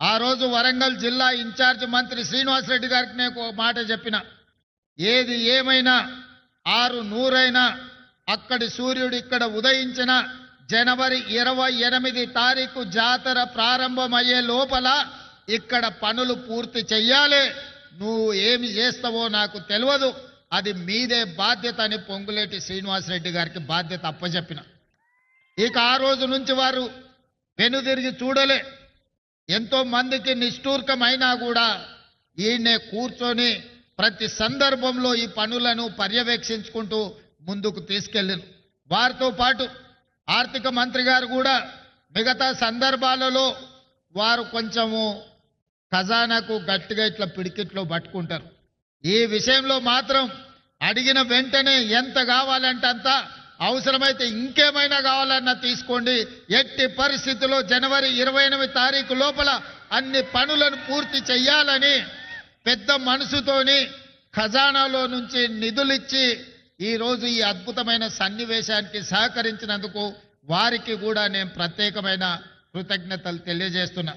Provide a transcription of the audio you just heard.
ఆ రోజు వరంగల్ జిల్లా ఇన్ఛార్జ్ మంత్రి శ్రీనివాసరెడ్డి గారికి నేను ఒక మాట చెప్పిన, ఏది ఏమైనా 600 అక్కడి సూర్యుడు ఇక్కడ ఉదయించిన జనవరి 28 తారీఖు జాతర ప్రారంభమయ్యే లోపల ఇక్కడ పనులు పూర్తి చెయ్యాలి. నువ్వు ఏమి చేస్తావో నాకు తెలియదు, అది మీదే బాధ్యత అని పొంగులేటి శ్రీనివాసరెడ్డి గారికి బాధ్యత అప్పచెప్పిన. ఇక ఆ రోజు నుంచి వారు వెనుదిరిగి చూడలే. ఎంతో మందికి నిష్ఠూర్కమైనా కూడా ఈయనే కూర్చొని ప్రతి సందర్భంలో ఈ పనులను పర్యవేక్షించుకుంటూ ముందుకు తీసుకెళ్ళిన. వారితో పాటు ఆర్థిక మంత్రి గారు కూడా మిగతా సందర్భాలలో వారు కొంచెము ఖజానాకు గట్టిగా ఇట్లా పిడికిట్లో పట్టుకుంటారు. ఈ విషయంలో మాత్రం అడిగిన వెంటనే ఎంత కావాలంటే అంత, అవసరమైతే ఇంకేమైనా కావాలన్నా తీసుకోండి, ఎట్టి పరిస్థితుల్లో జనవరి 28 తారీఖు లోపల అన్ని పనులను పూర్తి చెయ్యాలని పెద్ద మనసుతోని ఖజానాలో నుంచి నిధులిచ్చి ఈరోజు ఈ అద్భుతమైన సన్నివేశానికి సహకరించినందుకు వారికి కూడా నేను ప్రత్యేకమైన కృతజ్ఞతలు తెలియజేస్తున్నా.